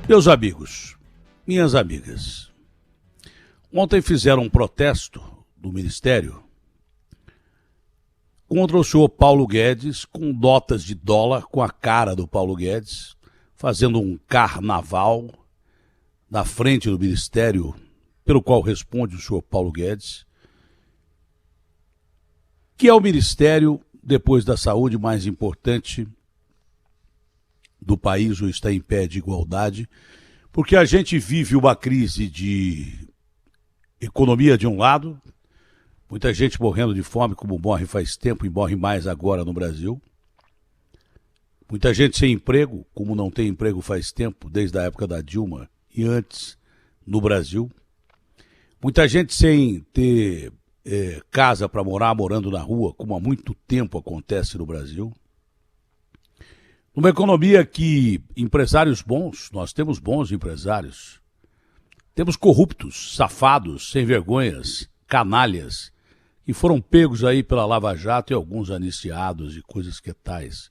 Meus amigos, minhas amigas, ontem fizeram um protesto do Ministério contra o senhor Paulo Guedes, com notas de dólar com a cara do Paulo Guedes, fazendo um carnaval na frente do Ministério, pelo qual responde o senhor Paulo Guedes, que é o Ministério, depois da saúde, mais importante do país, ou está em pé de igualdade, porque a gente vive uma crise de economia de um lado, muita gente morrendo de fome, como morre faz tempo e morre mais agora no Brasil, muita gente sem emprego, como não tem emprego faz tempo, desde a época da Dilma e antes no Brasil, muita gente sem ter casa para morar, morando na rua, como há muito tempo acontece no Brasil. Numa economia que empresários bons, nós temos bons empresários, temos corruptos, safados, sem vergonhas, canalhas, que foram pegos aí pela Lava Jato e alguns aniciados e coisas que tais.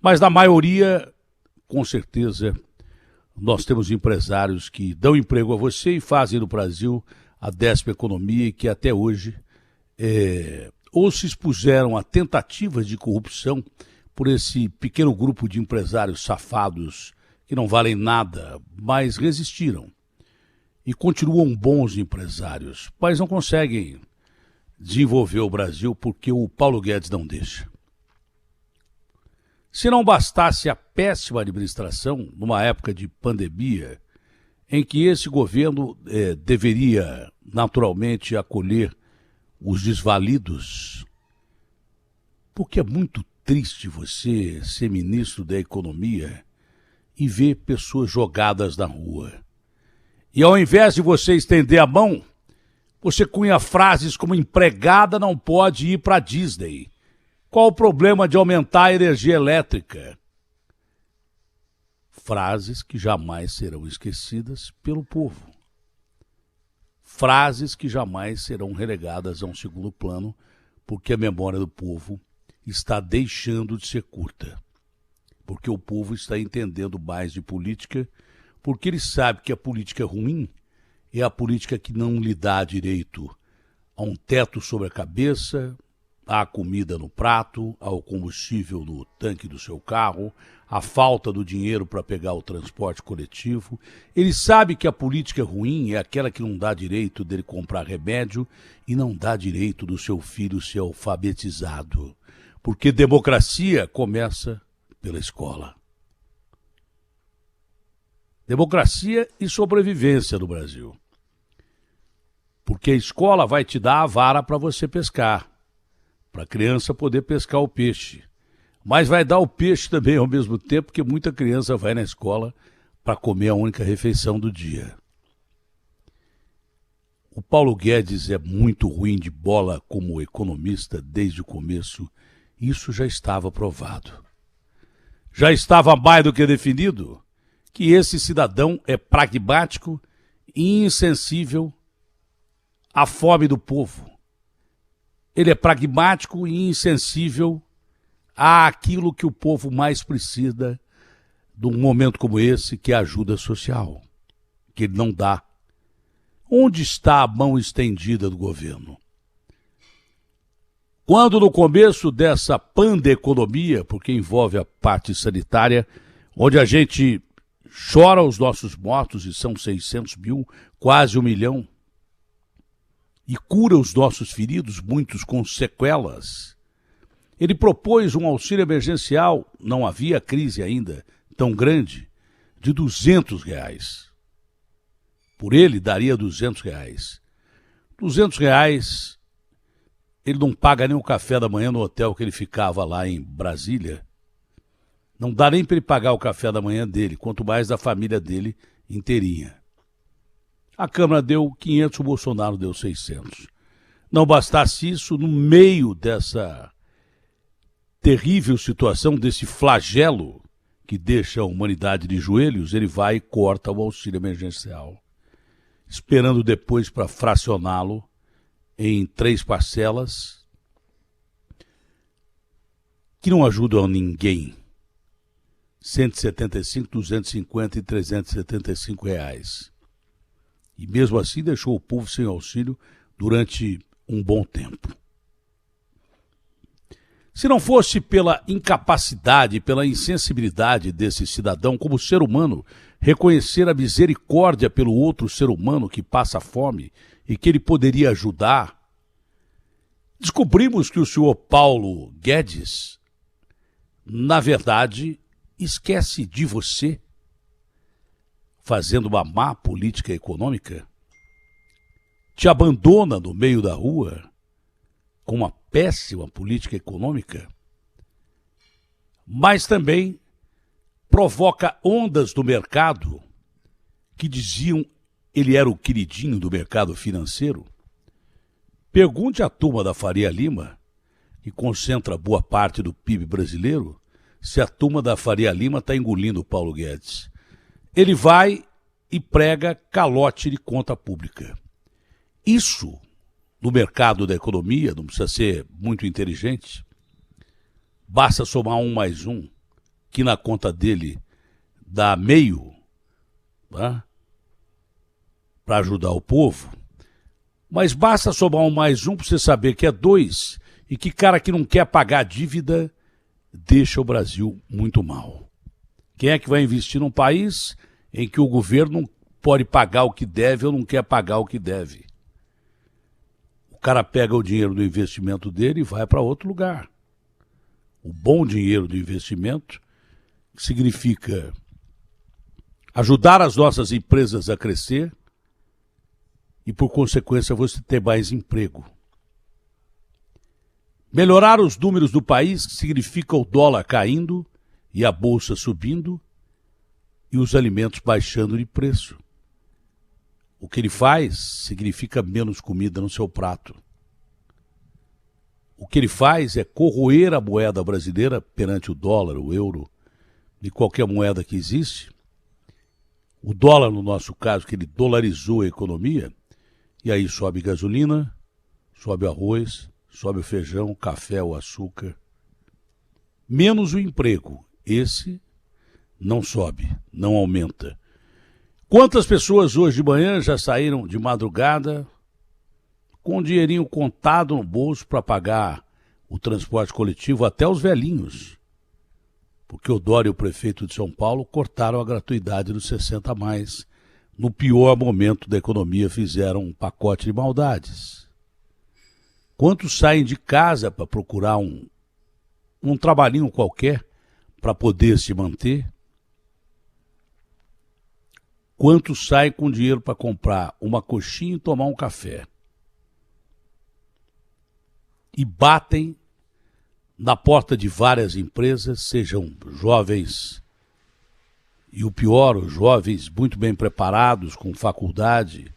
Mas na maioria, com certeza, nós temos empresários que dão emprego a você e fazem do Brasil a 10ª economia e que até hoje ou se expuseram a tentativas de corrupção por esse pequeno grupo de empresários safados que não valem nada, mas resistiram e continuam bons empresários, mas não conseguem desenvolver o Brasil porque o Paulo Guedes não deixa. Se não bastasse a péssima administração numa época de pandemia, em que esse governo deveria naturalmente acolher os desvalidos, porque é muito triste você ser ministro da Economia e ver pessoas jogadas na rua. E ao invés de você estender a mão, você cunha frases como empregada não pode ir para Disney. Qual o problema de aumentar a energia elétrica? Frases que jamais serão esquecidas pelo povo. Frases que jamais serão relegadas a um segundo plano, porque a memória do povo está deixando de ser curta. Porque o povo está entendendo mais de política, porque ele sabe que a política ruim é a política que não lhe dá direito a um teto sobre a cabeça, à comida no prato, ao combustível no tanque do seu carro, à falta do dinheiro para pegar o transporte coletivo. Ele sabe que a política ruim é aquela que não dá direito dele comprar remédio e não dá direito do seu filho ser alfabetizado. Porque democracia começa pela escola. Democracia e sobrevivência no Brasil. Porque a escola vai te dar a vara para você pescar, para a criança poder pescar o peixe. Mas vai dar o peixe também ao mesmo tempo que muita criança vai na escola para comer a única refeição do dia. O Paulo Guedes é muito ruim de bola como economista desde o começo. Isso já estava provado. Já estava mais do que definido que esse cidadão é pragmático e insensível à fome do povo. Ele é pragmático e insensível àquilo que o povo mais precisa num momento como esse, que é a ajuda social, que ele não dá. Onde está a mão estendida do governo? Quando no começo dessa pandeconomia, porque envolve a parte sanitária, onde a gente chora os nossos mortos, e são 600 mil, quase 1 milhão, e cura os nossos feridos, muitos com sequelas. Ele propôs um auxílio emergencial, não havia crise ainda tão grande, de R$200. Por ele daria R$200. R$200, ele não paga nem o café da manhã no hotel que ele ficava lá em Brasília. Não dá nem para ele pagar o café da manhã dele, quanto mais da família dele inteirinha. A Câmara deu 500, o Bolsonaro deu 600. Não bastasse isso, no meio dessa terrível situação, desse flagelo que deixa a humanidade de joelhos, ele vai e corta o auxílio emergencial, esperando depois para fracioná-lo em 3 parcelas que não ajudam a ninguém. 175, 250 e 375 reais. E mesmo assim deixou o povo sem auxílio durante um bom tempo. Se não fosse pela incapacidade, pela insensibilidade desse cidadão como ser humano, reconhecer a misericórdia pelo outro ser humano que passa fome e que ele poderia ajudar, descobrimos que o senhor Paulo Guedes, na verdade, esquece de você, fazendo uma má política econômica, te abandona no meio da rua com uma péssima política econômica, mas também provoca ondas do mercado que diziam ele era o queridinho do mercado financeiro. Pergunte à turma da Faria Lima, que concentra boa parte do PIB brasileiro, se a turma da Faria Lima está engolindo o Paulo Guedes. Ele vai e prega calote de conta pública. Isso, no mercado da economia, não precisa ser muito inteligente, basta somar 1 mais 1, que na conta dele dá meio, tá? Para ajudar o povo. Mas basta somar 1 mais 1 para você saber que é 2 e que cara que não quer pagar a dívida deixa o Brasil muito mal. Quem é que vai investir num país em que o governo não pode pagar o que deve ou não quer pagar o que deve? O cara pega o dinheiro do investimento dele e vai para outro lugar. O bom dinheiro do investimento significa ajudar as nossas empresas a crescer e, por consequência, você ter mais emprego. Melhorar os números do país significa o dólar caindo e a bolsa subindo e os alimentos baixando de preço. O que ele faz significa menos comida no seu prato. O que ele faz é corroer a moeda brasileira perante o dólar, o euro, de qualquer moeda que existe. O dólar, no nosso caso, que ele dolarizou a economia, e aí sobe gasolina, sobe arroz, sobe o feijão, o café, o açúcar. Menos o emprego. Esse não sobe, não aumenta. Quantas pessoas hoje de manhã já saíram de madrugada com um dinheirinho contado no bolso para pagar o transporte coletivo, até os velhinhos? Porque o Dória e o prefeito de São Paulo cortaram a gratuidade dos 60 a mais. No pior momento da economia fizeram um pacote de maldades. Quantos saem de casa para procurar um trabalhinho qualquer para poder se manter? Quantos saem com dinheiro para comprar uma coxinha e tomar um café? E batem na porta de várias empresas, sejam jovens, e o pior, os jovens muito bem preparados, com faculdade,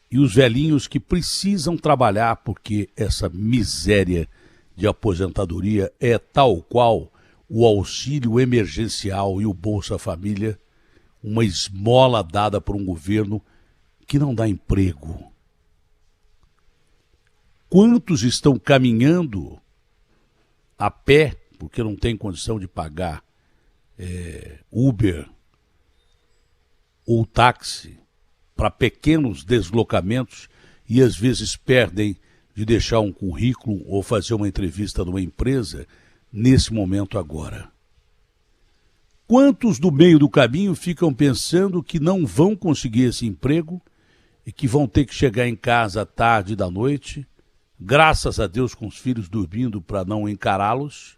e os velhinhos que precisam trabalhar porque essa miséria de aposentadoria é tal qual o auxílio emergencial e o Bolsa Família, uma esmola dada por um governo que não dá emprego. Quantos estão caminhando a pé, porque não tem condição de pagar Uber ou táxi, para pequenos deslocamentos e às vezes perdem de deixar um currículo ou fazer uma entrevista numa empresa nesse momento agora? Quantos do meio do caminho ficam pensando que não vão conseguir esse emprego e que vão ter que chegar em casa à tarde da noite, graças a Deus com os filhos dormindo para não encará-los,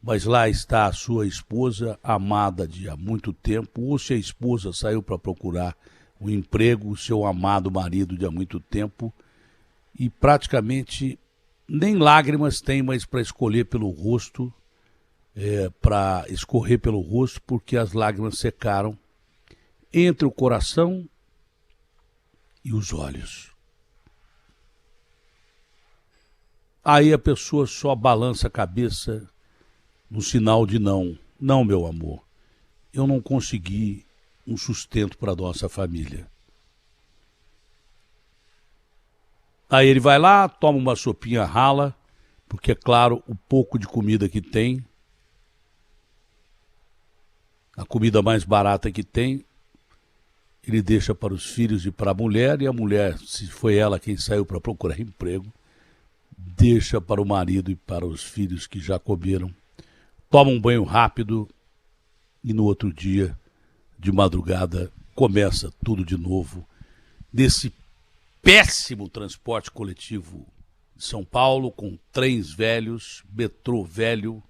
mas lá está a sua esposa amada de há muito tempo, ou se a esposa saiu para procurar um emprego, o seu amado marido de há muito tempo, e praticamente nem lágrimas tem mais para escolher pelo rosto, para escorrer pelo rosto, porque as lágrimas secaram entre o coração e os olhos. Aí a pessoa só balança a cabeça no sinal de não. Não, meu amor, eu não consegui um sustento para a nossa família. Aí ele vai lá, toma uma sopinha rala, porque é claro, o pouco de comida que tem A comida mais barata que tem, ele deixa para os filhos e para a mulher, e a mulher, se foi ela quem saiu para procurar emprego, deixa para o marido e para os filhos que já comeram. Toma um banho rápido e no outro dia, de madrugada, começa tudo de novo nesse péssimo transporte coletivo de São Paulo, com trens velhos, metrô velho,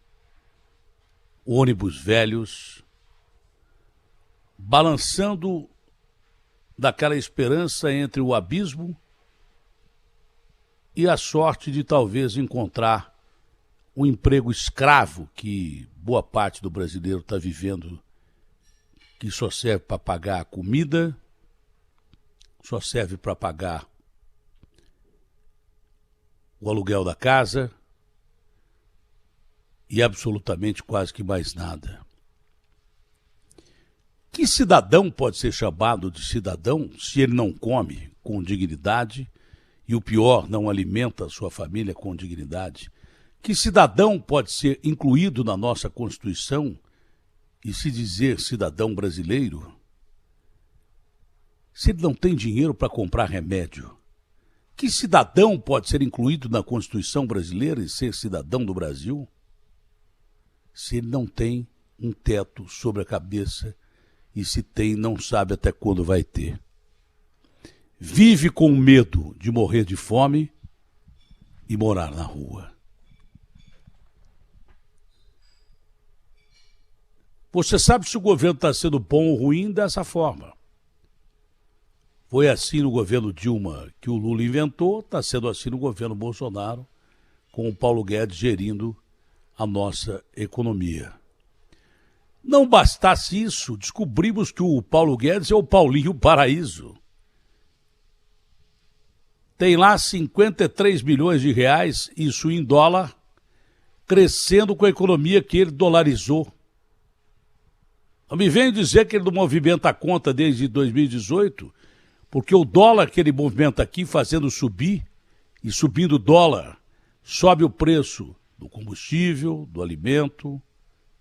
ônibus velhos, balançando daquela esperança entre o abismo e a sorte de talvez encontrar um emprego escravo que boa parte do brasileiro está vivendo, que só serve para pagar a comida, só serve para pagar o aluguel da casa e absolutamente quase que mais nada. Que cidadão pode ser chamado de cidadão se ele não come com dignidade e, o pior, não alimenta a sua família com dignidade? Que cidadão pode ser incluído na nossa Constituição e se dizer cidadão brasileiro se ele não tem dinheiro para comprar remédio? Que cidadão pode ser incluído na Constituição brasileira e ser cidadão do Brasil se ele não tem um teto sobre a cabeça e, se tem, não sabe até quando vai ter? Vive com medo de morrer de fome e morar na rua. Você sabe se o governo está sendo bom ou ruim dessa forma. Foi assim no governo Dilma que o Lula inventou, está sendo assim no governo Bolsonaro, com o Paulo Guedes gerindo a nossa economia. Não bastasse isso, descobrimos que o Paulo Guedes é o Paulinho Paraíso. Tem lá 53 milhões de reais, isso em dólar, crescendo com a economia que ele dolarizou. Não me venho dizer que ele não movimenta a conta desde 2018, porque o dólar que ele movimenta aqui fazendo subir, e subindo o dólar, sobe o preço do combustível, do alimento.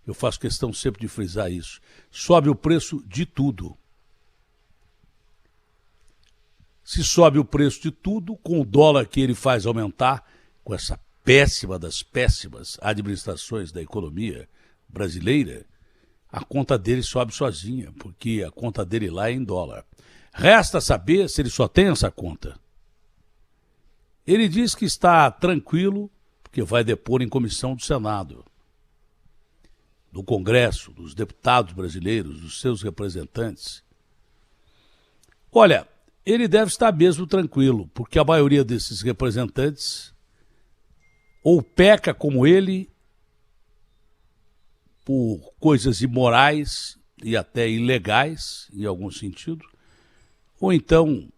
Eu faço questão sempre de frisar isso. Sobe o preço de tudo. Se sobe o preço de tudo, com o dólar que ele faz aumentar, com essa péssima das péssimas administrações da economia brasileira, a conta dele sobe sozinha, porque a conta dele lá é em dólar. Resta saber se ele só tem essa conta. Ele diz que está tranquilo, porque vai depor em comissão do Senado, do Congresso, dos deputados brasileiros, dos seus representantes. Olha, ele deve estar mesmo tranquilo, porque a maioria desses representantes ou peca como ele por coisas imorais e até ilegais, em algum sentido, ou então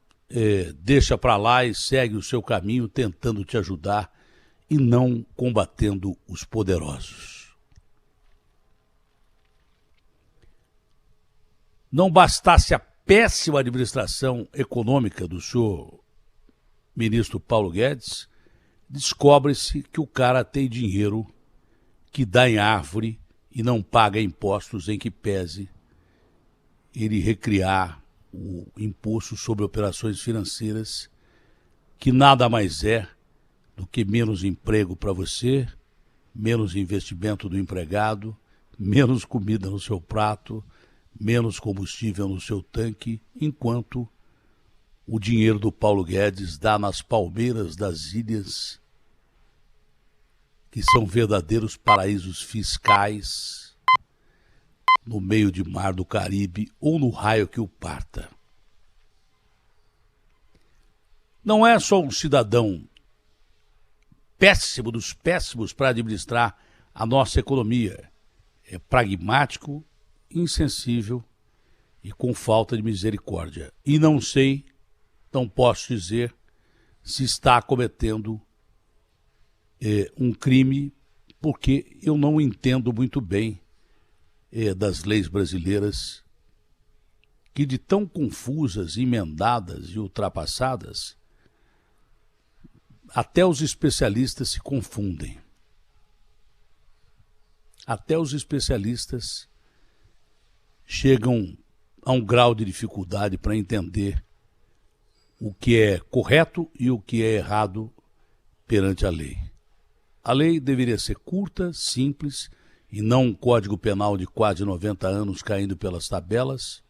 deixa para lá e segue o seu caminho tentando te ajudar e não combatendo os poderosos. Não bastasse a péssima administração econômica do senhor ministro Paulo Guedes, descobre-se que o cara tem dinheiro que dá em árvore e não paga impostos em que pese ele recriar o imposto sobre operações financeiras, que nada mais é do que menos emprego para você, menos investimento do empregado, menos comida no seu prato, menos combustível no seu tanque, enquanto o dinheiro do Paulo Guedes dá nas palmeiras das ilhas, que são verdadeiros paraísos fiscais, no meio de mar do Caribe ou no raio que o parta. Não é só um cidadão péssimo dos péssimos para administrar a nossa economia. É pragmático, insensível e com falta de misericórdia. E não sei, não posso dizer se está cometendo um crime, porque eu não entendo muito bem das leis brasileiras, que de tão confusas, emendadas e ultrapassadas, até os especialistas se confundem. Até os especialistas chegam a um grau de dificuldade para entender o que é correto e o que é errado perante a lei. A lei deveria ser curta, simples, e não um código penal de quase 90 anos caindo pelas tabelas,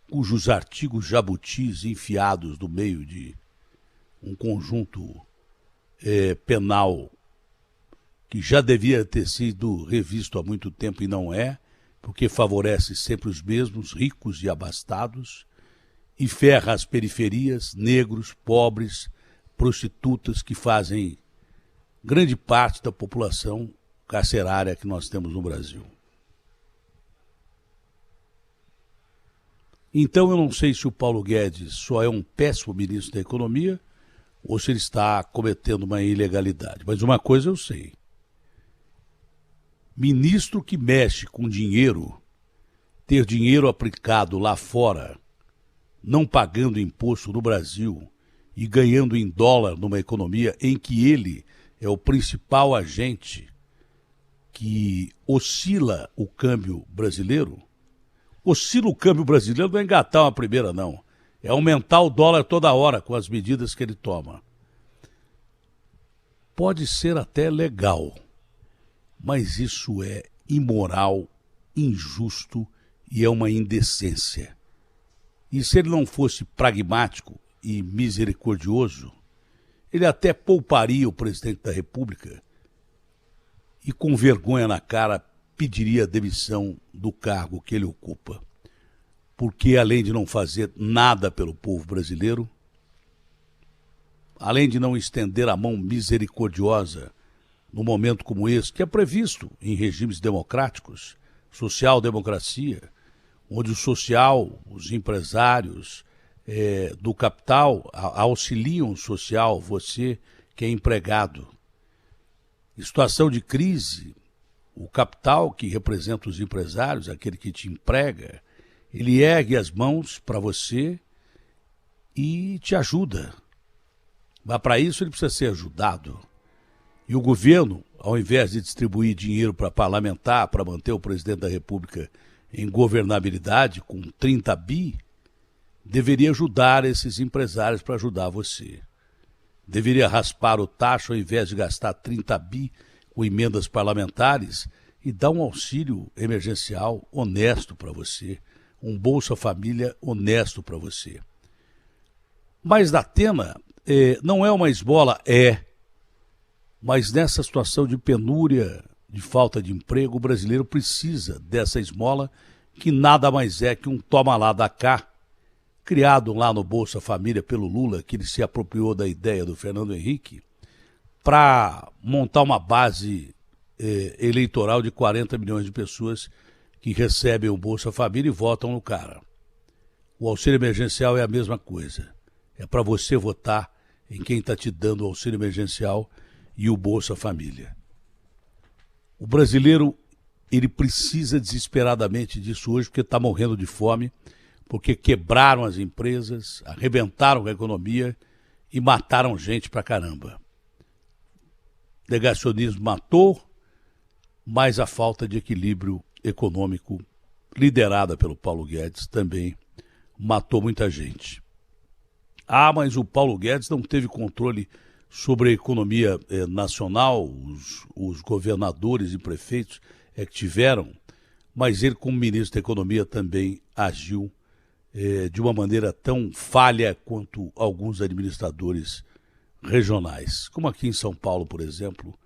cujos artigos jabutis enfiados no meio de um conjunto penal que já devia ter sido revisto há muito tempo e não é, porque favorece sempre os mesmos, ricos e abastados, e ferra as periferias, negros, pobres, prostitutas que fazem grande parte da população carcerária que nós temos no Brasil. Então eu não sei se o Paulo Guedes só é um péssimo ministro da Economia ou se ele está cometendo uma ilegalidade. Mas uma coisa eu sei. Ministro que mexe com dinheiro, ter dinheiro aplicado lá fora, não pagando imposto no Brasil e ganhando em dólar numa economia em que ele é o principal agente que oscila o câmbio brasileiro. Oscila o câmbio brasileiro não é engatar uma primeira, não. É aumentar o dólar toda hora com as medidas que ele toma. Pode ser até legal, mas isso é imoral, injusto e é uma indecência. E se ele não fosse pragmático e misericordioso, ele até pouparia o presidente da República e, com vergonha na cara, pediria a demissão do cargo que ele ocupa. Porque, além de não fazer nada pelo povo brasileiro, além de não estender a mão misericordiosa num momento como esse, que é previsto em regimes democráticos, social-democracia, onde o social, os empresários do capital auxiliam o social, você que é empregado. Em situação de crise, o capital, que representa os empresários, aquele que te emprega, ele ergue as mãos para você e te ajuda. Mas para isso ele precisa ser ajudado. E o governo, ao invés de distribuir dinheiro para parlamentar, para manter o presidente da República em governabilidade com 30 bi, deveria ajudar esses empresários para ajudar você. Deveria raspar o tacho ao invés de gastar 30 bi com emendas parlamentares e dar um auxílio emergencial honesto para você, um Bolsa Família honesto para você. Mas da Atena não é uma esmola, mas nessa situação de penúria, de falta de emprego, o brasileiro precisa dessa esmola, que nada mais é que um toma lá da cá, criado lá no Bolsa Família pelo Lula, que ele se apropriou da ideia do Fernando Henrique, para montar uma base eleitoral de 40 milhões de pessoas que recebem o Bolsa Família e votam no cara. O auxílio emergencial é a mesma coisa. É para você votar em quem está te dando o auxílio emergencial e o Bolsa Família. O brasileiro, ele precisa desesperadamente disso hoje, porque está morrendo de fome, porque quebraram as empresas, arrebentaram a economia e mataram gente pra caramba. O negacionismo matou, mas a falta de equilíbrio econômico, liderada pelo Paulo Guedes, também matou muita gente. Mas o Paulo Guedes não teve controle sobre a economia nacional, os governadores e prefeitos que tiveram, mas ele, como ministro da Economia, também agiu de uma maneira tão falha quanto alguns administradores regionais. Como aqui em São Paulo, por exemplo,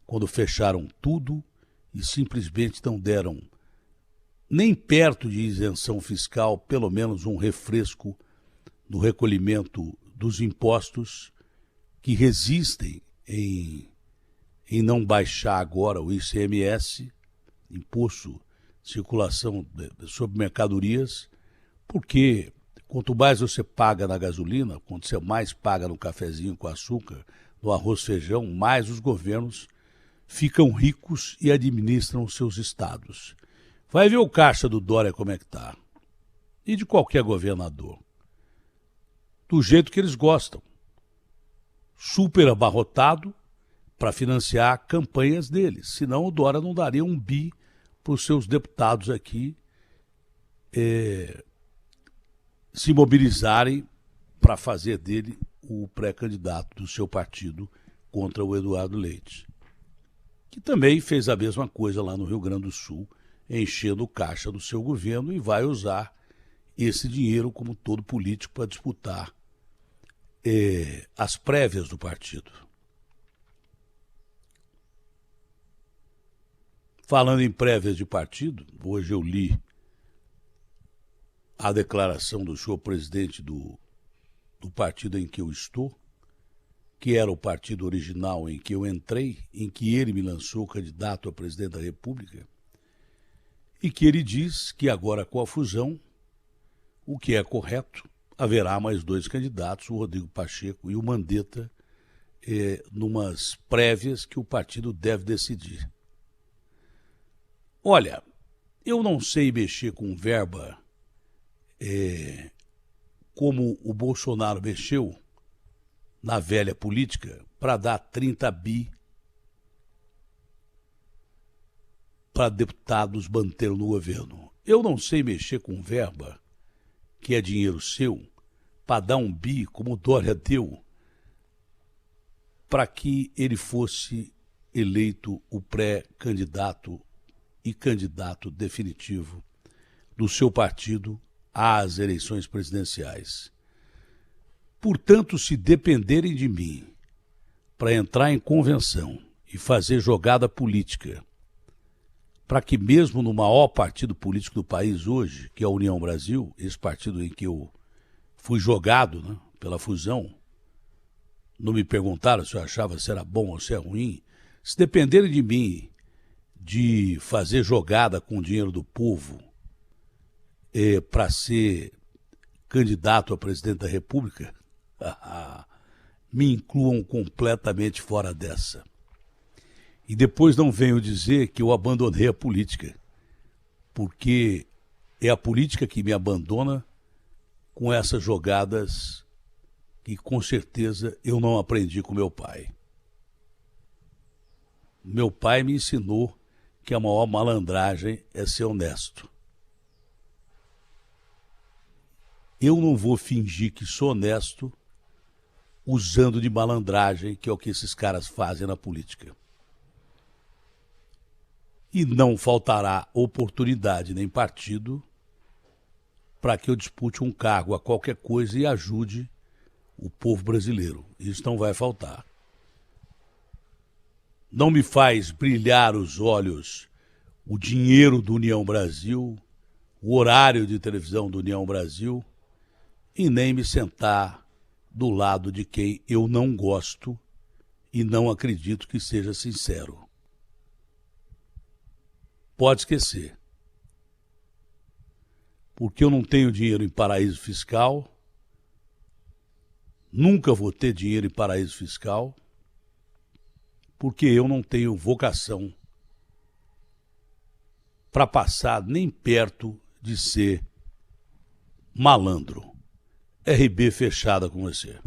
quando fecharam tudo e simplesmente não deram nem perto de isenção fiscal, pelo menos um refresco no recolhimento dos impostos que resistem em não baixar agora o ICMS, Imposto de Circulação sobre Mercadorias, porque quanto mais você paga na gasolina, quanto você mais paga no cafezinho com açúcar, no arroz e feijão, mais os governos ficam ricos e administram os seus estados. Vai ver o caixa do Dória como é que está. E de qualquer governador. Do jeito que eles gostam. Super abarrotado para financiar campanhas deles. Senão o Dória não daria 1 bi para os seus deputados aqui se mobilizarem para fazer dele o pré-candidato do seu partido contra o Eduardo Leite, que também fez a mesma coisa lá no Rio Grande do Sul, enchendo o caixa do seu governo, e vai usar esse dinheiro, como todo político, para disputar as prévias do partido. Falando em prévias de partido, hoje eu li a declaração do senhor presidente do partido em que eu estou, que era o partido original em que eu entrei, em que ele me lançou candidato a presidente da República, e que ele diz que agora, com a fusão, o que é correto, haverá mais 2 candidatos, o Rodrigo Pacheco e o Mandetta, numas prévias que o partido deve decidir. Olha, eu não sei mexer com verba como o Bolsonaro mexeu na velha política para dar 30 bi para deputados manter no governo. Eu não sei mexer com verba, que é dinheiro seu, para dar 1 bi, como o Dória deu, para que ele fosse eleito o pré-candidato e candidato definitivo do seu partido às eleições presidenciais. Portanto, se dependerem de mim para entrar em convenção e fazer jogada política, para que mesmo no maior partido político do país hoje, que é a União Brasil, esse partido em que eu fui jogado, né, pela fusão, não me perguntaram se eu achava se era bom ou se é ruim, se dependerem de mim de fazer jogada com o dinheiro do povo para ser candidato a presidente da República, me incluam completamente fora dessa. E depois não venham dizer que eu abandonei a política, porque é a política que me abandona com essas jogadas que com certeza eu não aprendi com meu pai. Meu pai me ensinou que a maior malandragem é ser honesto. Eu não vou fingir que sou honesto usando de malandragem, que é o que esses caras fazem na política. E não faltará oportunidade nem partido para que eu dispute um cargo a qualquer coisa e ajude o povo brasileiro. Isso não vai faltar. Não me faz brilhar os olhos o dinheiro do União Brasil, o horário de televisão do União Brasil, e nem me sentar do lado de quem eu não gosto e não acredito que seja sincero. Pode esquecer. Porque eu não tenho dinheiro em paraíso fiscal, nunca vou ter dinheiro em paraíso fiscal, porque eu não tenho vocação para passar nem perto de ser malandro. RB fechada com você.